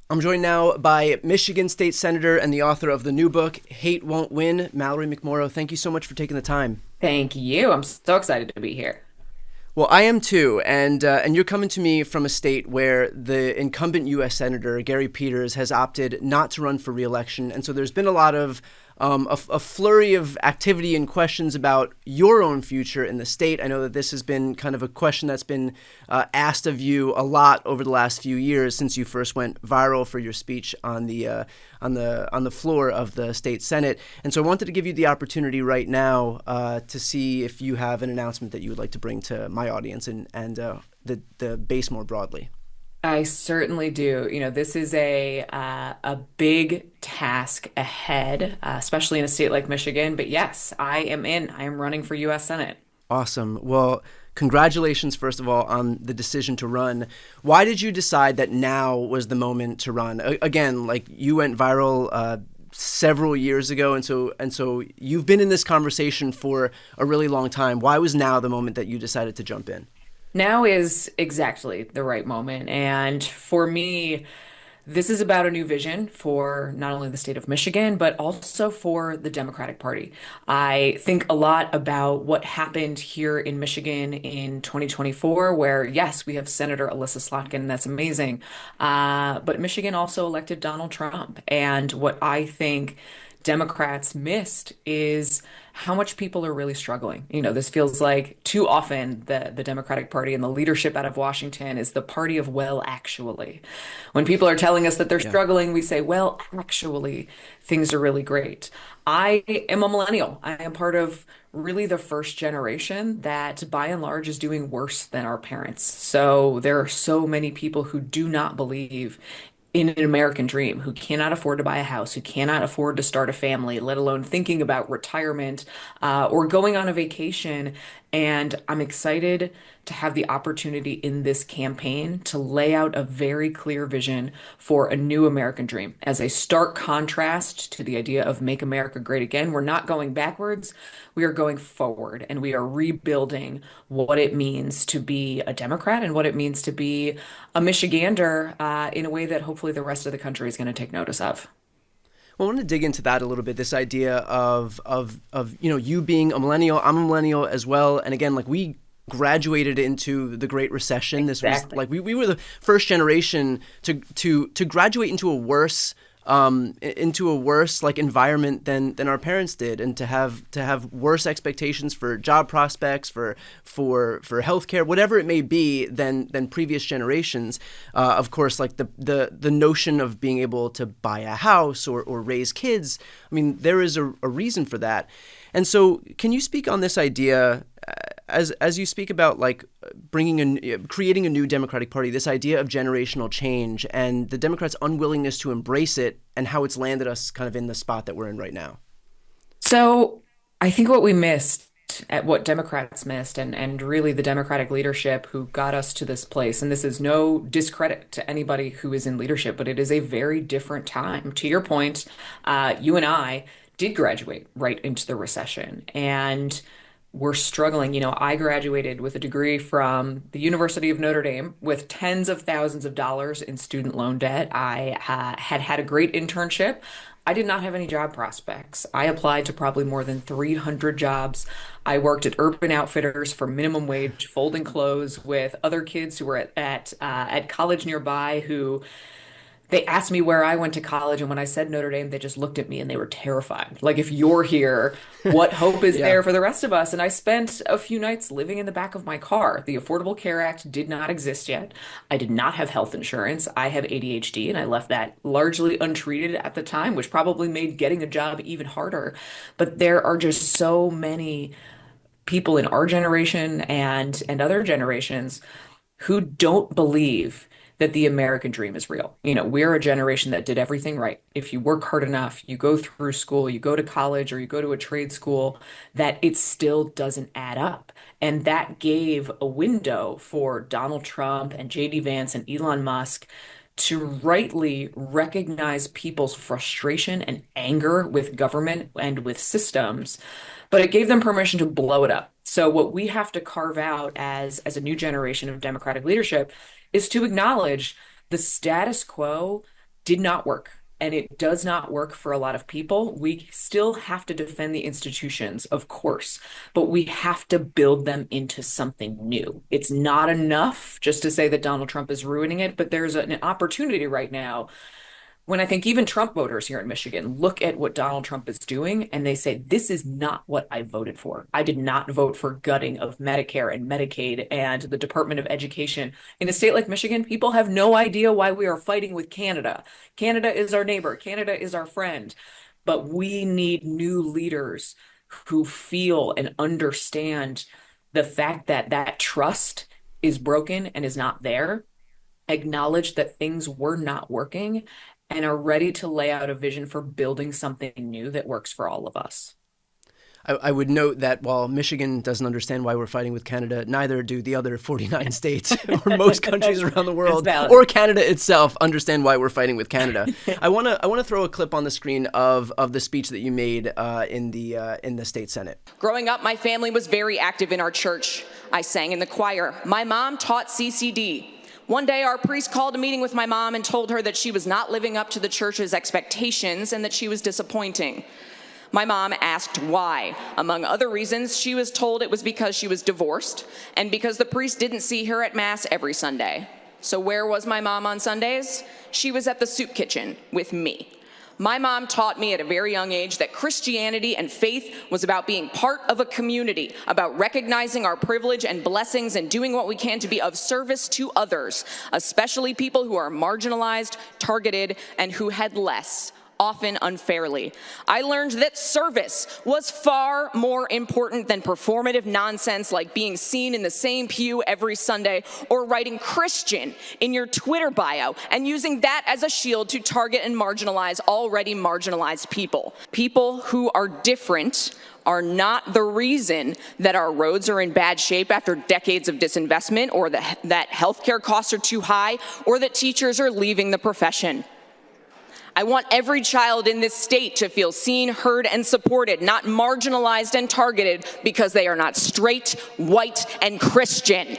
I'm joined now by Michigan State Senator and the author of the new book, Hate Won't Win, Mallory McMorrow. Thank you so much for taking the time. Thank you. I'm so excited to be here. Well, I am too, and you're coming to me from a state where the incumbent U.S. Senator Gary Peters has opted not to run for re-election, and so there's been a lot of a flurry of activity and questions about your own future in the state. I know that this has been kind of a question that's been asked of you a lot over the last few years since you first went viral for your speech on the floor of the state Senate. And so I wanted to give you the opportunity right now to see if you have an announcement that you would like to bring to my audience and the base more broadly. I certainly do. This is a big task ahead, especially in a state like Michigan. But yes, I am in. I am running for U.S. Senate. Awesome. Well, congratulations, first of all, on the decision to run. Why did you decide that now was the moment to run? Again, like you went viral several years ago, and so you've been in this conversation for a really long time. Why was now the moment that you decided to jump in? Now is exactly the right moment. And for me, this is about a new vision for not only the state of Michigan, but also for the Democratic Party. I think a lot about what happened here in Michigan in 2024, where, yes, we have Senator Alyssa Slotkin, and that's amazing. But Michigan also elected Donald Trump. And what I think Democrats missed is how much people are really struggling. This feels like too often the Democratic Party and the leadership out of Washington is the party of well, actually. When people are telling us that they're Yeah. struggling, we say, well, actually, things are really great. I am a millennial. I am part of really the first generation that by and large is doing worse than our parents. So there are so many people who do not believe in an American dream, who cannot afford to buy a house, who cannot afford to start a family, let alone thinking about retirement or going on a vacation. And I'm excited to have the opportunity in this campaign to lay out a very clear vision for a new American dream as a stark contrast to the idea of make America great again. We're not going backwards, we are going forward, and we are rebuilding what it means to be a Democrat and what it means to be a Michigander in a way that hopefully the rest of the country is going to take notice of. Well, I want to dig into that a little bit. This idea of you being a millennial, I'm a millennial as well, and again, like we graduated into the Great Recession. This was Exactly. like we were the first generation to graduate into a worse like environment than our parents did, and to have worse expectations for job prospects, for healthcare, whatever it may be, than previous generations. Of course, like the notion of being able to buy a house or raise kids. I mean, there is a reason for that. And so, can you speak on this idea as you speak about like creating a new Democratic Party, this idea of generational change and the Democrats' unwillingness to embrace it, and how it's landed us kind of in the spot that we're in right now? So I think what we missed, at what Democrats missed, and really the Democratic leadership who got us to this place, and this is no discredit to anybody who is in leadership, but it is a very different time. To your point, you and I did graduate right into the recession, and we're struggling. I graduated with a degree from the University of Notre Dame with tens of thousands of dollars in student loan debt. I had had a great internship. I did not have any job prospects. I applied to probably more than 300 jobs. I worked at Urban Outfitters for minimum wage, folding clothes with other kids who were at college nearby who they asked me where I went to college, and when I said Notre Dame, they just looked at me and they were terrified. Like, if you're here, what hope is Yeah. there for the rest of us? And I spent a few nights living in the back of my car. The Affordable Care Act did not exist yet. I did not have health insurance. I have ADHD, and I left that largely untreated at the time, which probably made getting a job even harder. But there are just so many people in our generation and other generations who don't believe that the American dream is real. We're a generation that did everything right. If you work hard enough, you go through school, you go to college, or you go to a trade school, that it still doesn't add up. And that gave a window for Donald Trump and JD Vance and Elon Musk to rightly recognize people's frustration and anger with government and with systems, but it gave them permission to blow it up. So what we have to carve out as a new generation of Democratic leadership is to acknowledge the status quo did not work. And it does not work for a lot of people. We still have to defend the institutions, of course, but we have to build them into something new. It's not enough just to say that Donald Trump is ruining it, but there's an opportunity right now when I think even Trump voters here in Michigan look at what Donald Trump is doing and they say, this is not what I voted for. I did not vote for gutting of Medicare and Medicaid and the Department of Education. In a state like Michigan, people have no idea why we are fighting with Canada. Canada is our neighbor, Canada is our friend. But we need new leaders who feel and understand the fact that that trust is broken and is not there, acknowledge that things were not working, and are ready to lay out a vision for building something new that works for all of us. I would note that while Michigan doesn't understand why we're fighting with Canada, neither do the other 49 states or most countries around the world or Canada itself understand why we're fighting with Canada. I want to throw a clip on the screen of the speech that you made in the state Senate. Growing up, my family was very active in our church. I sang in the choir. My mom taught CCD. One day, our priest called a meeting with my mom and told her that she was not living up to the church's expectations and that she was disappointing. My mom asked why. Among other reasons, she was told it was because she was divorced and because the priest didn't see her at Mass every Sunday. So where was my mom on Sundays? She was at the soup kitchen with me. My mom taught me at a very young age that Christianity and faith was about being part of a community, about recognizing our privilege and blessings and doing what we can to be of service to others, especially people who are marginalized, targeted, and who had less, often unfairly. I learned that service was far more important than performative nonsense like being seen in the same pew every Sunday or writing Christian in your Twitter bio and using that as a shield to target and marginalize already marginalized people. People who are different are not the reason that our roads are in bad shape after decades of disinvestment, or that healthcare costs are too high, or that teachers are leaving the profession. I want every child in this state to feel seen, heard, and supported, not marginalized and targeted because they are not straight, white, and Christian.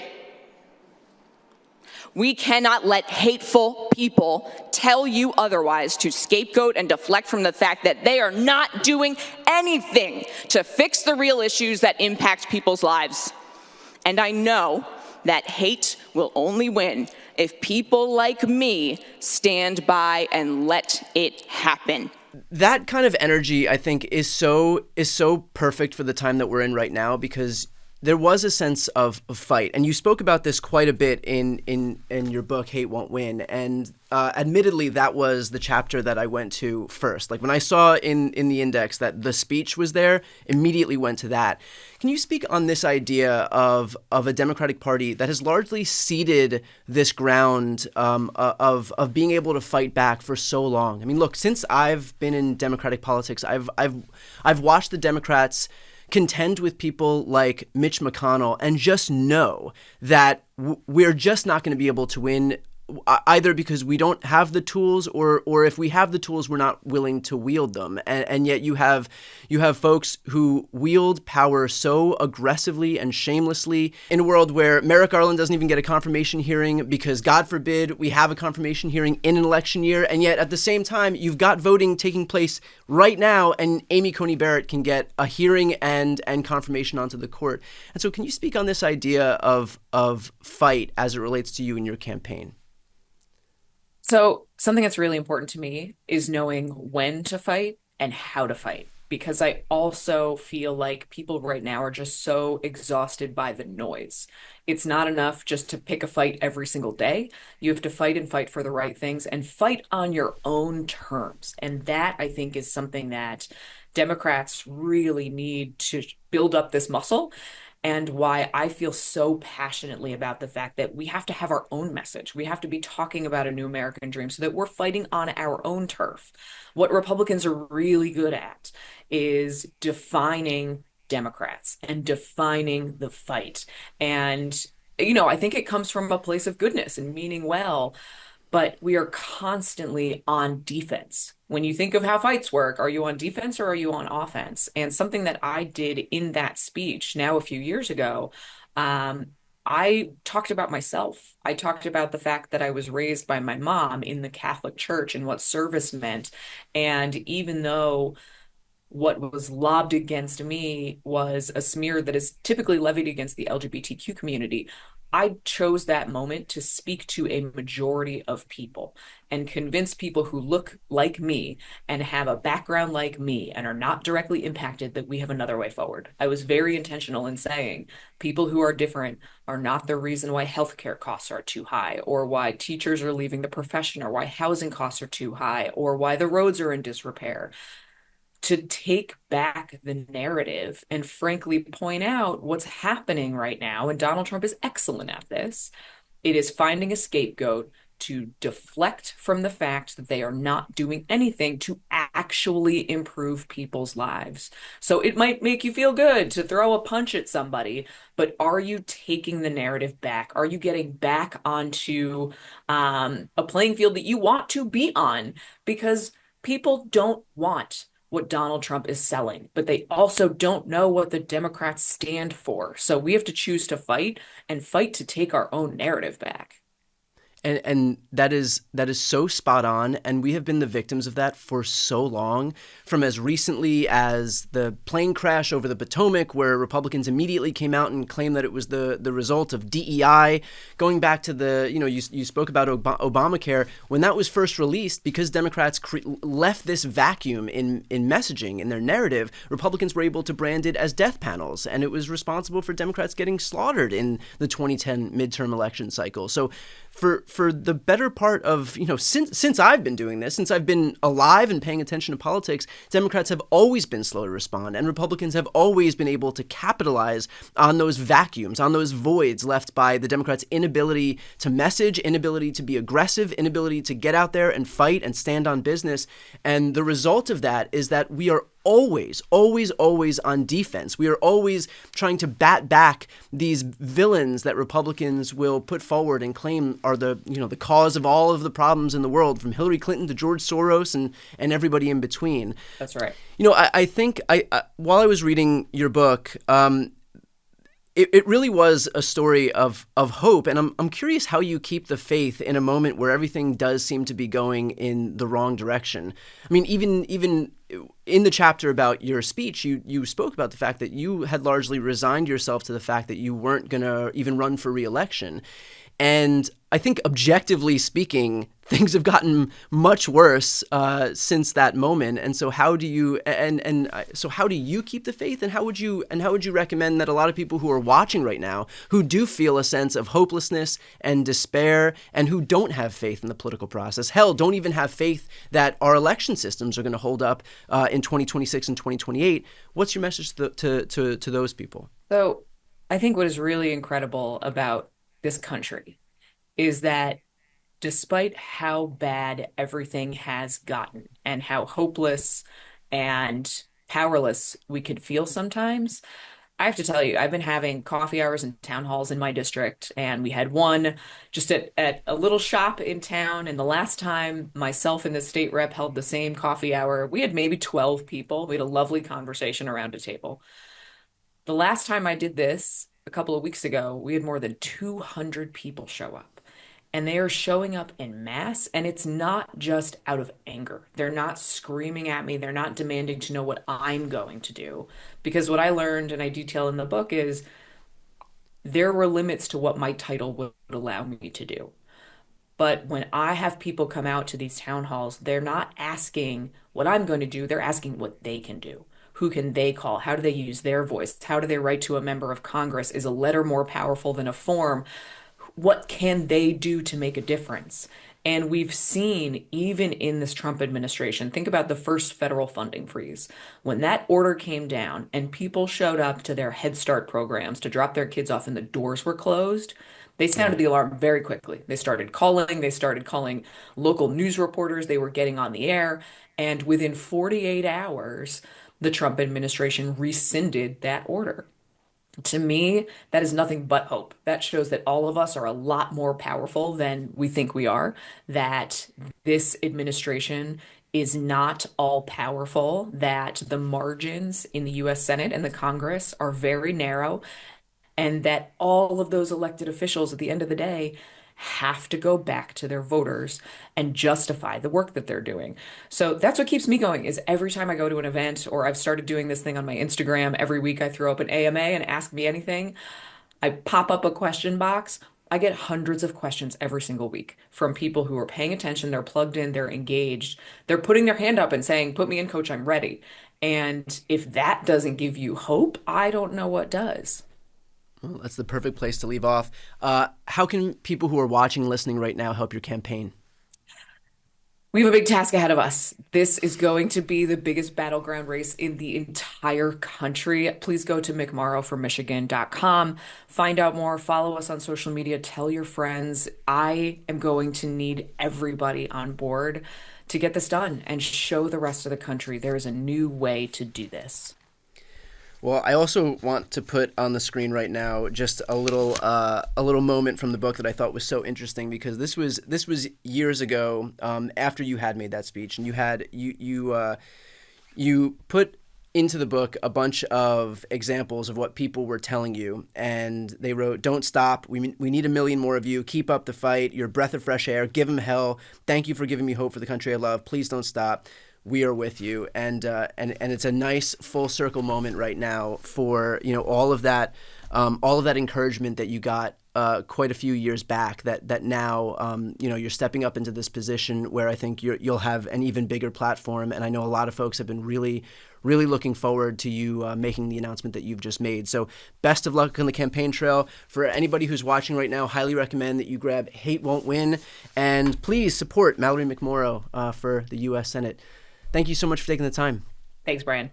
We cannot let hateful people tell you otherwise, to scapegoat and deflect from the fact that they are not doing anything to fix the real issues that impact people's lives. And I know that hate will only win if people like me stand by and let it happen. That kind of energy, I think, is so perfect for the time that we're in right now, because there was a sense of fight. And you spoke about this quite a bit in your book, Hate Won't Win. And admittedly, that was the chapter that I went to first. Like when I saw in the index that the speech was there, immediately went to that. Can you speak on this idea of a Democratic Party that has largely ceded this ground of being able to fight back for so long? I mean, look, since I've been in Democratic politics, I've watched the Democrats contend with people like Mitch McConnell and just know that we're just not going to be able to win, either because we don't have the tools, or if we have the tools, we're not willing to wield them. And yet you have folks who wield power so aggressively and shamelessly in a world where Merrick Garland doesn't even get a confirmation hearing because, God forbid, we have a confirmation hearing in an election year. And yet at the same time, you've got voting taking place right now, and Amy Coney Barrett can get a hearing and confirmation onto the court. And so can you speak on this idea of fight as it relates to you and your campaign? So something that's really important to me is knowing when to fight and how to fight, because I also feel like people right now are just so exhausted by the noise. It's not enough just to pick a fight every single day. You have to fight and fight for the right things and fight on your own terms. And that, I think, is something that Democrats really need to build up this muscle, and why I feel so passionately about the fact that we have to have our own message. We have to be talking about a new American dream so that we're fighting on our own turf. What Republicans are really good at is defining Democrats and defining the fight. And, I think it comes from a place of goodness and meaning well, but we are constantly on defense. When you think of how fights work, are you on defense or are you on offense? And something that I did in that speech now a few years ago I talked about myself. I talked about the fact that I was raised by my mom in the Catholic Church and what service meant. And even though what was lobbed against me was a smear that is typically levied against the LGBTQ community, I chose that moment to speak to a majority of people and convince people who look like me and have a background like me and are not directly impacted that we have another way forward. I was very intentional in saying people who are different are not the reason why healthcare costs are too high, or why teachers are leaving the profession, or why housing costs are too high, or why the roads are in disrepair. To take back the narrative and frankly point out what's happening right now. And Donald Trump is excellent at this. It is finding a scapegoat to deflect from the fact that they are not doing anything to actually improve people's lives. So it might make you feel good to throw a punch at somebody, but are you taking the narrative back? Are you getting back onto a playing field that you want to be on? Because people don't want what Donald Trump is selling, but they also don't know what the Democrats stand for. So we have to choose to fight and fight to take our own narrative back. And that is so spot on, and we have been the victims of that for so long, from as recently as the plane crash over the Potomac, where Republicans immediately came out and claimed that it was the result of DEI, going back to the, you spoke about Obamacare. When that was first released, because Democrats left this vacuum in messaging, in their narrative, Republicans were able to brand it as death panels, and it was responsible for Democrats getting slaughtered in the 2010 midterm election cycle. So for the better part of, since I've been doing this, since I've been alive and paying attention to politics, Democrats have always been slow to respond, and Republicans have always been able to capitalize on those vacuums, on those voids left by the Democrats' inability to message, inability to be aggressive, inability to get out there and fight and stand on business. And the result of that is that we are always, always, always on defense. We are always trying to bat back these villains that Republicans will put forward and claim are the cause of all of the problems in the world, from Hillary Clinton to George Soros and everybody in between. That's right. I think while I was reading your book, it really was a story of hope, and I'm curious how you keep the faith in a moment where everything does seem to be going in the wrong direction. I mean, even in the chapter about your speech, you spoke about the fact that you had largely resigned yourself to the fact that you weren't going to even run for re-election. And I think, objectively speaking, things have gotten much worse since that moment. And so, how do you how do you keep the faith? And how would you recommend that a lot of people who are watching right now, who do feel a sense of hopelessness and despair, and who don't have faith in the political process, hell, don't even have faith that our election systems are going to hold up in 2026 and 2028? What's your message to those people? So I think what is really incredible about this country is that despite how bad everything has gotten and how hopeless and powerless we could feel sometimes, I have to tell you, I've been having coffee hours and town halls in my district, and we had one just at a little shop in town. And the last time myself and the state rep held the same coffee hour, we had maybe 12 people. We had a lovely conversation around a table. The last time I did this, a couple of weeks ago, we had more than 200 people show up. And they are showing up en masse, and it's not just out of anger. They're not screaming at me. They're not demanding to know what I'm going to do. Because what I learned, and I detail in the book, is there were limits to what my title would allow me to do. But when I have people come out to these town halls, they're not asking what I'm going to do. They're asking what they can do. Who can they call? How do they use their voice? How do they write to a member of Congress? Is a letter more powerful than a form? What can they do to make a difference? And we've seen, even in this Trump administration, think about the first federal funding freeze. When that order came down and people showed up to their Head Start programs to drop their kids off and the doors were closed, they sounded the alarm very quickly. They started calling local news reporters. They were getting on the air. And within 48 hours, the Trump administration rescinded that order. To me, that is nothing but hope. That shows that all of us are a lot more powerful than we think we are, that this administration is not all powerful, that the margins in the US Senate and the Congress are very narrow, and that all of those elected officials at the end of the day have to go back to their voters and justify the work that they're doing. So that's what keeps me going is every time I go to an event, or I've started doing this thing on my Instagram, every week I throw up an AMA and ask me anything. I pop up a question box. I get hundreds of questions every single week from people who are paying attention, they're plugged in, they're engaged, they're putting their hand up and saying, "Put me in, coach, I'm ready." And if that doesn't give you hope, I don't know what does. Well, that's the perfect place to leave off. How can people who are watching, listening right now help your campaign? We have a big task ahead of us. This is going to be the biggest battleground race in the entire country. Please go to mcmorrowformichigan.com. Find out more, follow us on social media, tell your friends. I am going to need everybody on board to get this done and show the rest of the country there is a new way to do this. Well, I also want to put on the screen right now just a little moment from the book that I thought was so interesting, because this was years ago, after you had made that speech, and you put into the book a bunch of examples of what people were telling you, and they wrote, "Don't stop. We need a million more of you. Keep up the fight. You're a breath of fresh air. Give them hell. Thank you for giving me hope for the country I love. Please don't stop. We are with you." And it's a nice full circle moment right now for all of that encouragement that you got quite a few years back. That now you're stepping up into this position where I think you'll have an even bigger platform. And I know a lot of folks have been really looking forward to you making the announcement that you've just made. So best of luck on the campaign trail. For anybody who's watching right now, highly recommend that you grab Hate Won't Win, and please support Mallory McMorrow for the U.S. Senate. Thank you so much for taking the time. Thanks, Brian.